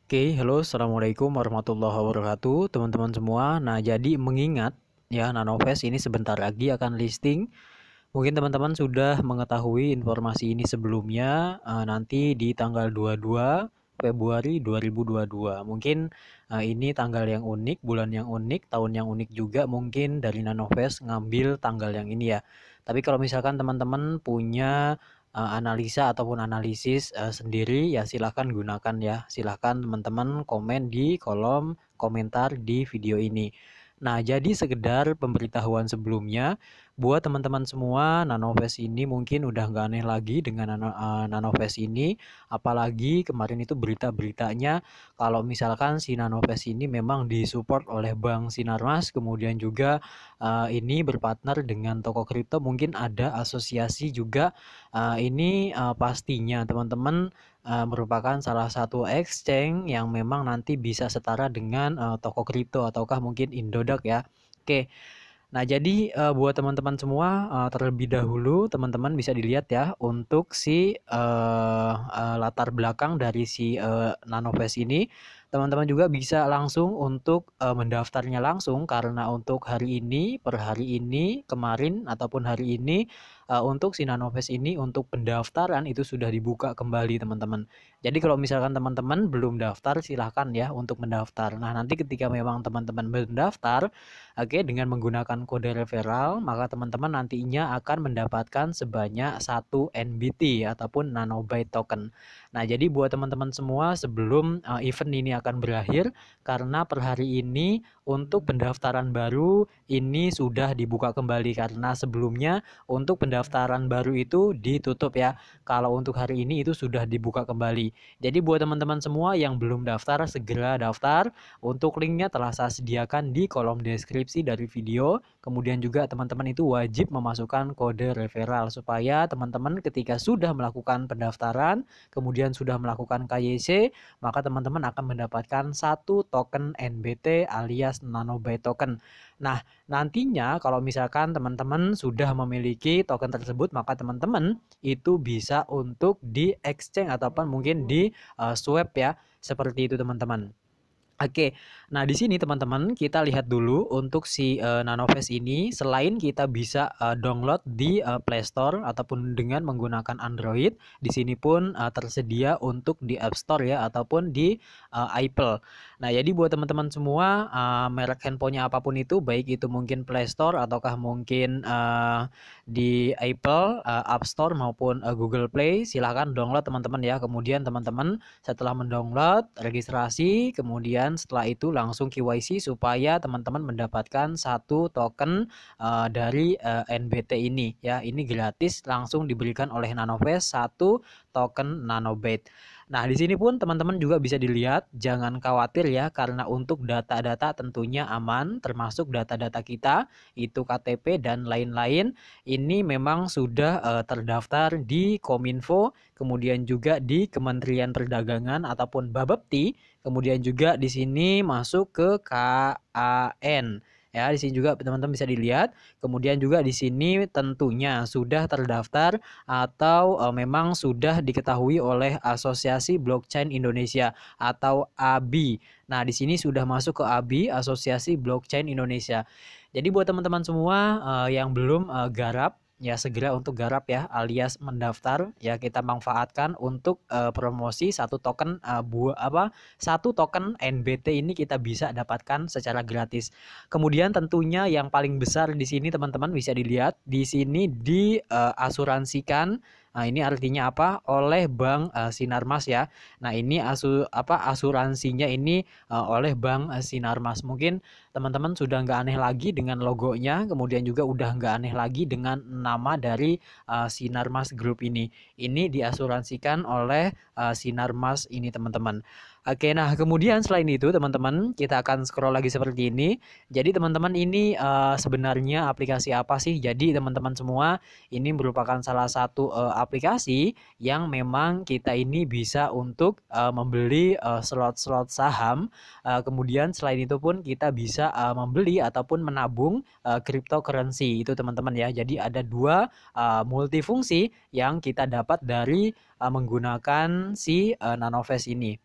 Oke, halo, assalamualaikum warahmatullahi wabarakatuh, teman-teman semua. Nah, jadi mengingat ya, Nanovest ini sebentar lagi akan listing. Mungkin teman-teman sudah mengetahui informasi ini sebelumnya, nanti di tanggal 22 Februari 2022. Mungkin ini tanggal yang unik, bulan yang unik, tahun yang unik juga mungkin dari Nanovest ngambil tanggal yang ini ya. Tapi kalau misalkan teman-teman punya analisa ataupun analisis sendiri ya silahkan gunakan ya. Silahkan teman-teman komen di kolom komentar di video ini. Nah, jadi sekedar pemberitahuan sebelumnya buat teman-teman semua, Nanovest ini mungkin udah nggak aneh lagi dengan Nanovest ini. Apalagi kemarin itu berita-beritanya kalau misalkan si Nanovest ini memang disupport oleh Bank Sinarmas, kemudian juga ini berpartner dengan toko kripto, mungkin ada asosiasi juga. Ini pastinya teman-teman merupakan salah satu exchange yang memang nanti bisa setara dengan toko kripto ataukah mungkin Indodax ya. Oke. Nah, jadi buat teman-teman semua terlebih dahulu teman-teman bisa dilihat ya untuk si latar belakang dari si Nanovest ini. Teman-teman juga bisa langsung untuk mendaftarnya langsung karena untuk hari ini, per hari ini, kemarin ataupun hari ini untuk si Nanovest ini untuk pendaftaran itu sudah dibuka kembali teman-teman. Jadi kalau misalkan teman-teman belum daftar silahkan ya untuk mendaftar. Nah, nanti ketika memang teman-teman mendaftar, oke, dengan menggunakan kode referral, maka teman-teman nantinya akan mendapatkan sebanyak 1 NBT ataupun nanobyte token. Nah, jadi buat teman-teman semua sebelum event ini akan berakhir, karena per hari ini untuk pendaftaran baru ini sudah dibuka kembali karena sebelumnya untuk pendaftaran baru itu ditutup ya. Kalau untuk hari ini itu sudah dibuka kembali. Jadi buat teman-teman semua yang belum daftar segera daftar. Untuk linknya telah saya sediakan di kolom deskripsi dari video. Kemudian juga teman-teman itu wajib memasukkan kode referral supaya teman-teman ketika sudah melakukan pendaftaran, kemudian sudah melakukan KYC, maka teman-teman akan mendapatkan satu token NBT alias nanobyte token. Nah, nantinya kalau misalkan teman-teman sudah memiliki token tersebut, maka teman-teman itu bisa untuk di exchange ataupun mungkin di swap ya. Seperti itu teman-teman. Oke, nah di sini teman-teman kita lihat dulu untuk si Nanovest ini selain kita bisa download di Play Store ataupun dengan menggunakan Android, di sini pun tersedia untuk di App Store ya ataupun di Apple. Nah, jadi buat teman-teman semua merek handphonenya apapun itu, baik itu mungkin Play Store ataukah mungkin di Apple App Store maupun Google Play, silahkan download teman-teman ya. Kemudian teman-teman setelah mendownload registrasi, kemudian setelah itu langsung KYC supaya teman-teman mendapatkan satu token dari NBT ini ya. Ini gratis langsung diberikan oleh Nanovest satu token nanobyte. Nah, di sini pun teman-teman juga bisa dilihat, jangan khawatir ya karena untuk data-data tentunya aman termasuk data-data kita itu KTP dan lain-lain. Ini memang sudah terdaftar di Kominfo, kemudian juga di Kementerian Perdagangan ataupun Bapepti, kemudian juga di sini masuk ke KAN. Ya, di sini juga teman-teman bisa dilihat. Kemudian juga di sini tentunya sudah terdaftar atau memang sudah diketahui oleh Asosiasi Blockchain Indonesia atau ABI. Nah, di sini sudah masuk ke ABI, Asosiasi Blockchain Indonesia. Jadi buat teman-teman semua yang belum garap ya segera untuk garap ya alias mendaftar ya, kita manfaatkan untuk promosi satu token satu token NBT ini kita bisa dapatkan secara gratis. Kemudian tentunya yang paling besar di sini teman-teman bisa dilihat di sini diasuransikan. Nah, ini artinya apa? Oleh Bank Sinarmas ya. Nah, ini asuransinya ini oleh Bank Sinarmas. Mungkin teman-teman sudah nggak aneh lagi dengan logonya, kemudian juga udah nggak aneh lagi dengan nama dari Sinarmas Group ini. Ini diasuransikan oleh Sinarmas ini teman-teman. Oke, nah kemudian selain itu teman-teman kita akan scroll lagi seperti ini. Jadi teman-teman ini sebenarnya aplikasi apa sih? Jadi teman-teman semua ini merupakan salah satu aplikasi yang memang kita ini bisa untuk membeli slot-slot saham. Kemudian selain itu pun kita bisa membeli ataupun menabung cryptocurrency itu teman-teman ya. Jadi ada dua multifungsi yang kita dapat dari menggunakan si Nanovest ini.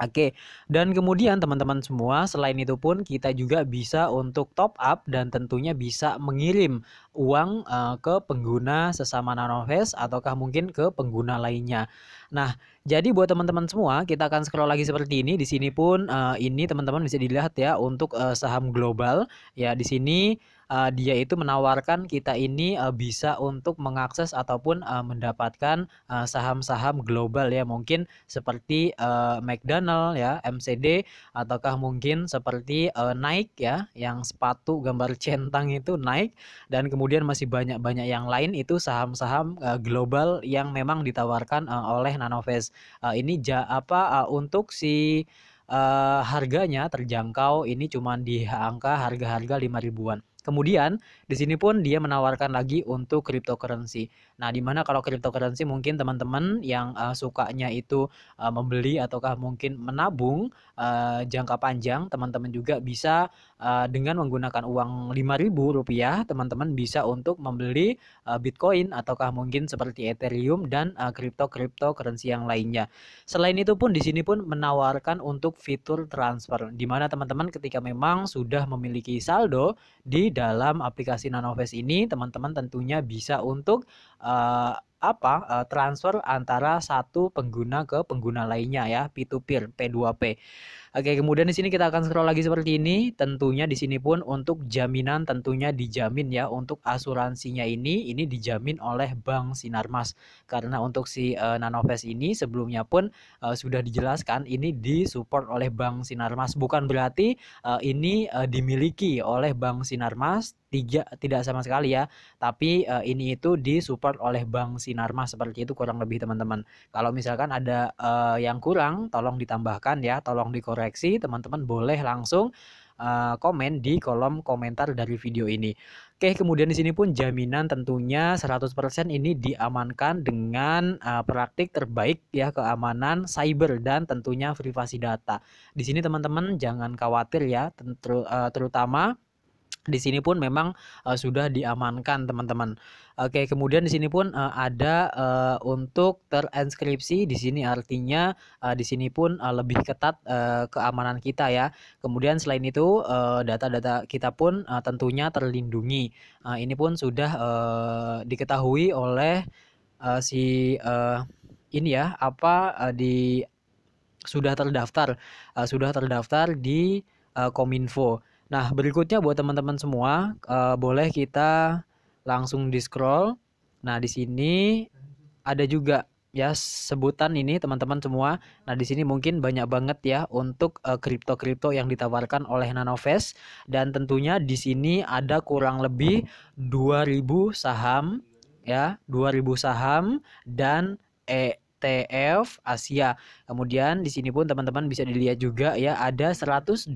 Oke, dan kemudian teman-teman semua, selain itu pun kita juga bisa untuk top up dan tentunya bisa mengirim uang ke pengguna sesama Nanovest ataukah mungkin ke pengguna lainnya. Nah, jadi buat teman-teman semua, kita akan scroll lagi seperti ini. Di sini pun ini teman-teman bisa dilihat ya untuk saham global. Ya, di sini dia itu menawarkan kita ini bisa untuk mengakses ataupun mendapatkan saham-saham global ya, mungkin seperti McDonald ya, MCD, ataukah mungkin seperti Nike ya, yang sepatu gambar centang itu Nike, dan kemudian masih banyak-banyak yang lain itu saham-saham global yang memang ditawarkan oleh Nanovest. Ini untuk si harganya terjangkau, ini cuma di angka harga-harga 5 ribuan. Kemudian di sini pun dia menawarkan lagi untuk cryptocurrency. Nah, dimana kalau cryptocurrency mungkin teman-teman yang sukanya itu membeli ataukah mungkin menabung jangka panjang, teman-teman juga bisa dengan menggunakan uang Rp5.000, teman-teman bisa untuk membeli Bitcoin ataukah mungkin seperti Ethereum dan cryptocurrency yang lainnya. Selain itu pun di sini pun menawarkan untuk fitur transfer, di mana teman-teman ketika memang sudah memiliki saldo di dalam aplikasi Nanovest ini, teman-teman tentunya bisa untuk transfer antara satu pengguna ke pengguna lainnya ya, P2P, P2P. Oke, kemudian di sini kita akan scroll lagi seperti ini. Tentunya di sini pun untuk jaminan tentunya dijamin ya, untuk asuransinya ini dijamin oleh Bank Sinarmas. Karena untuk si Nanovest ini sebelumnya pun sudah dijelaskan ini disupport oleh Bank Sinarmas. Bukan berarti ini dimiliki oleh Bank Sinarmas, tidak sama sekali ya. Tapi ini itu disupport oleh Bank Sinarmas, seperti itu kurang lebih teman-teman. Kalau misalkan ada yang kurang, tolong ditambahkan ya, tolong dikoreksi. Teman-teman boleh langsung komen di kolom komentar dari video ini. Oke, kemudian di sini pun jaminan tentunya 100% ini diamankan dengan praktik terbaik ya, keamanan cyber dan tentunya privasi data. Di sini teman-teman jangan khawatir ya, terutama di sini pun memang sudah diamankan teman-teman. Oke, kemudian di sini pun ada untuk terinskripsi. Di sini artinya di sini pun lebih ketat keamanan kita ya. Kemudian selain itu data-data kita pun tentunya terlindungi. Ini pun sudah diketahui oleh si ini ya, di sudah terdaftar di Kominfo. Nah, berikutnya buat teman-teman semua, boleh kita langsung di-scroll. Nah, di sini ada juga ya sebutan ini teman-teman semua. Nah, di sini mungkin banyak banget ya untuk kripto-kripto yang ditawarkan oleh Nanovest, dan tentunya di sini ada kurang lebih 2000 saham ya, 2000 saham dan ETF Asia. Kemudian di sini pun teman-teman bisa dilihat juga ya, ada 120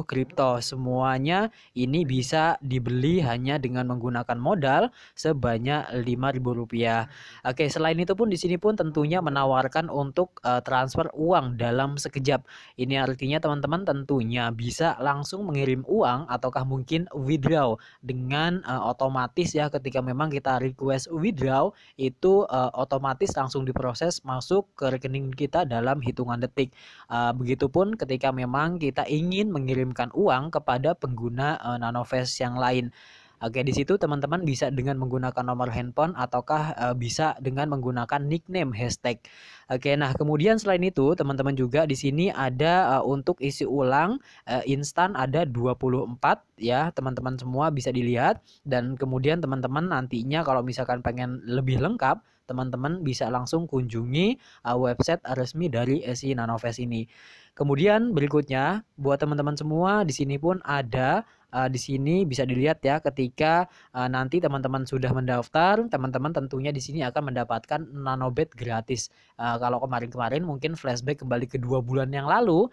kripto. Semuanya ini bisa dibeli hanya dengan menggunakan modal sebanyak Rp5.000. Oke, selain itu pun di sini pun tentunya menawarkan untuk transfer uang dalam sekejap. Ini artinya teman-teman tentunya bisa langsung mengirim uang ataukah mungkin withdraw dengan otomatis ya, ketika memang kita request withdraw itu otomatis langsung diproses masuk ke rekening kita dalam hitungan detik. Begitupun ketika memang kita ingin mengirimkan uang kepada pengguna Nanovest yang lain. Oke, di situ teman-teman bisa dengan menggunakan nomor handphone ataukah bisa dengan menggunakan nickname hashtag. Oke, nah kemudian selain itu teman-teman juga di sini ada untuk isi ulang instan ada 24 ya, teman-teman semua bisa dilihat, dan kemudian teman-teman nantinya kalau misalkan pengen lebih lengkap, teman-teman bisa langsung kunjungi website resmi dari si Nanovest ini. Kemudian berikutnya buat teman-teman semua di sini pun ada di sini bisa dilihat ya, ketika nanti teman-teman sudah mendaftar, teman-teman tentunya di sini akan mendapatkan nanobet gratis. Kalau kemarin-kemarin mungkin flashback kembali ke 2 bulan yang lalu,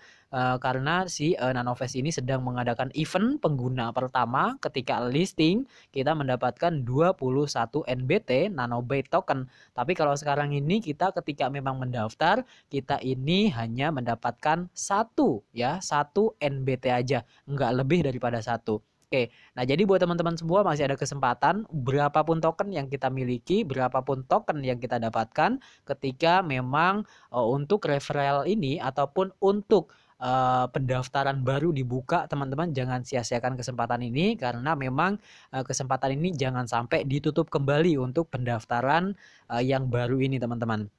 karena si Nanovest ini sedang mengadakan event pengguna pertama. Ketika listing kita mendapatkan 21 NBT nanobet token. Tapi kalau sekarang ini kita ketika memang mendaftar, kita ini hanya mendapatkan satu NBT aja, nggak lebih daripada satu. Oke, nah jadi buat teman-teman semua masih ada kesempatan berapapun token yang kita miliki, berapapun token yang kita dapatkan ketika memang untuk referral ini ataupun untuk pendaftaran baru dibuka, teman-teman jangan sia-siakan kesempatan ini karena memang kesempatan ini jangan sampai ditutup kembali untuk pendaftaran yang baru ini, teman-teman.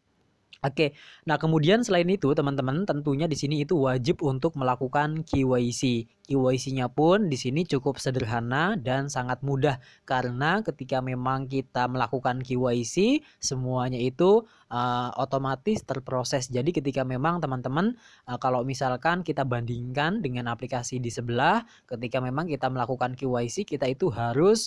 Oke, nah kemudian selain itu teman-teman tentunya di sini itu wajib untuk melakukan KYC. KYC-nya pun di sini cukup sederhana dan sangat mudah karena ketika memang kita melakukan KYC semuanya itu otomatis terproses. Jadi ketika memang teman-teman kalau misalkan kita bandingkan dengan aplikasi di sebelah, ketika memang kita melakukan KYC kita itu harus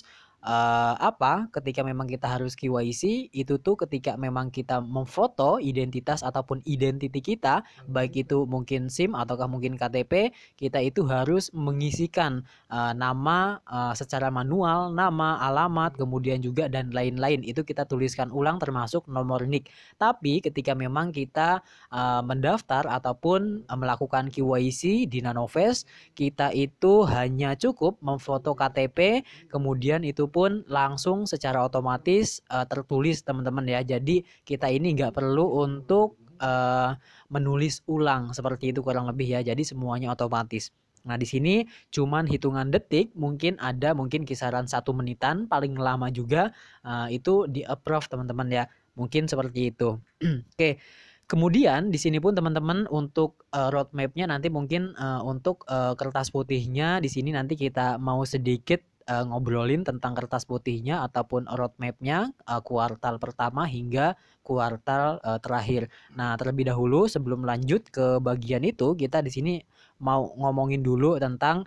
ketika memang kita harus KYC itu tuh ketika memang kita memfoto identitas ataupun identiti kita, baik itu mungkin SIM ataukah mungkin KTP, kita itu harus mengisikan nama secara manual, nama, alamat, kemudian juga dan lain-lain. Itu kita tuliskan ulang termasuk nomor NIK. Tapi ketika memang kita mendaftar ataupun melakukan KYC di Nanovest, kita itu hanya cukup memfoto KTP, kemudian itu pun langsung secara otomatis tertulis, teman-teman ya. Jadi kita ini nggak perlu untuk menulis ulang seperti itu kurang lebih ya. Jadi semuanya otomatis. Nah di sini cuman hitungan detik, mungkin kisaran 1 menitan, paling lama juga itu di approve teman-teman ya. Mungkin seperti itu. Oke. Kemudian di sini pun teman-teman untuk roadmap-nya nanti mungkin untuk kertas putihnya di sini nanti kita mau sedikit ngobrolin tentang kertas putihnya ataupun roadmap-nya kuartal pertama hingga kuartal terakhir. Nah, terlebih dahulu sebelum lanjut ke bagian itu, kita di sini mau ngomongin dulu tentang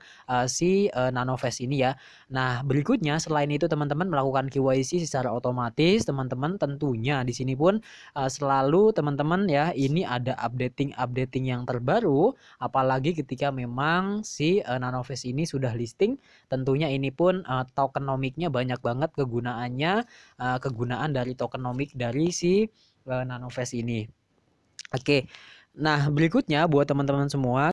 si Nanovest ini ya. Nah, berikutnya selain itu teman-teman melakukan KYC secara otomatis, teman-teman tentunya di sini pun selalu teman-teman ya ini ada updating yang terbaru, apalagi ketika memang si Nanovest ini sudah listing, tentunya ini pun tokenomiknya banyak banget kegunaannya, kegunaan dari tokenomik dari si Nanovest ini. Oke. Nah, berikutnya buat teman-teman semua